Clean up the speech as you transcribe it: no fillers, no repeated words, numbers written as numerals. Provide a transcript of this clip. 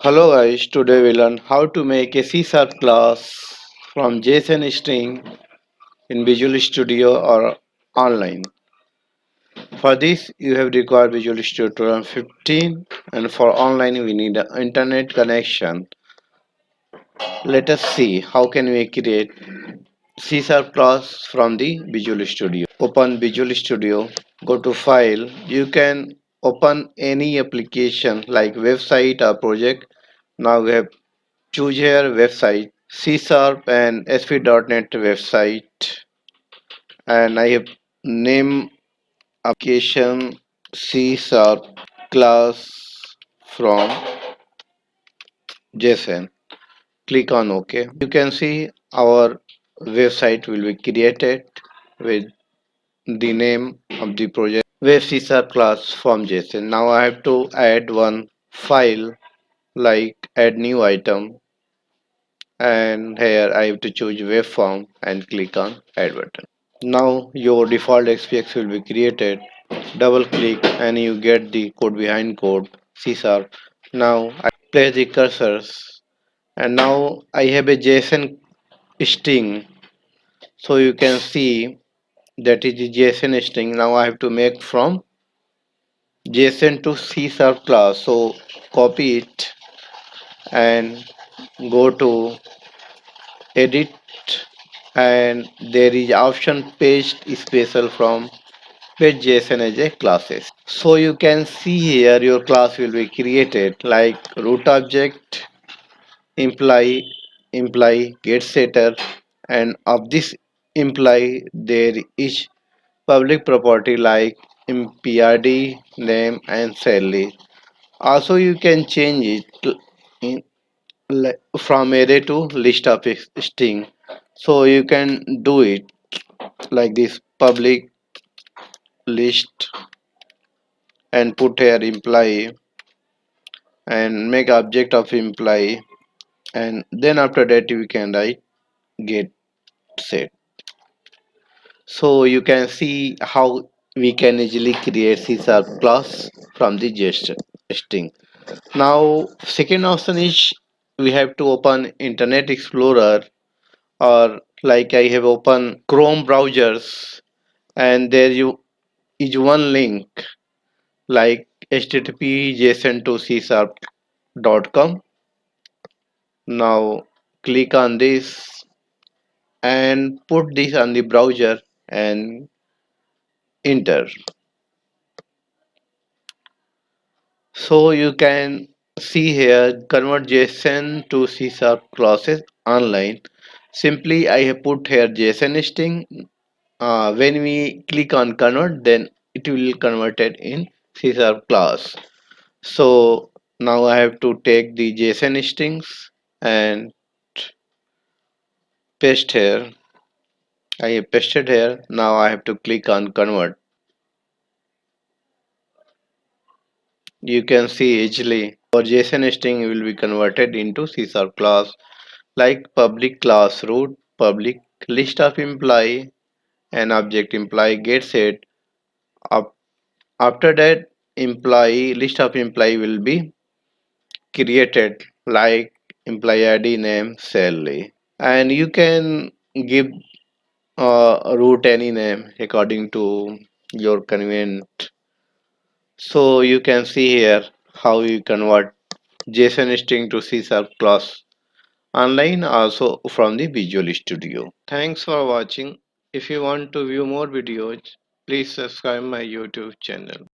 Hello guys, today we learn how to make a C Sharp class from JSON string in Visual Studio or online. For this you have required Visual Studio 2015 and for online we need an internet connection. Let us see how can we create C Sharp class from the Visual Studio. Open Visual Studio, go to file. You can open any application like website or project. Now we have choose here website C Sharp and ASP.NET website, and I have name application C Sharp class from JSON. Click on OK. You can see our website will be created with the name of the project web C Sharp class from JSON. Now I have to add one file like add new item, and here I have to choose waveform and click on add button. Now your default XPX will be created. Double click and you get the code behind code C sharp. Now I place the cursors and now I have a JSON string, so you can see that is the JSON string. Now I have to make from JSON to C sharp class, so copy it and go to edit, and there is option paste special from paste JSON as a classes. So you can see here your class will be created like root object, imply get setter, and of this imply there is public property like prd name and salary. Also you can change it in, from array to list of string, so you can do it like this public list and put here imply and make object of imply, and then after that we can write get set. So you can see how we can easily create C sharp class from the JSON string. Now second option is we have to open Internet Explorer, or like I have opened Chrome browsers, and there you is one link like http json to c sharp.com. Now click on this and put this on the browser and enter. So you can see here convert JSON to C sharp classes online. Simply I have put here JSON string. When we click on convert, then it will convert it in C sharp class. So now I have to take the JSON strings and paste here. I have pasted here. Now I have to click on convert. You can see easily our JSON string will be converted into C sharp class like public class root, public list of employee, and object employee get set. Up after that employee list of employee will be created like employee ID name salary, and you can give root any name according to your convenient. So you can see here how you convert JSON string to C sharp class online, also from the Visual Studio. Thanks for watching. If you want to view more videos, please subscribe my YouTube channel.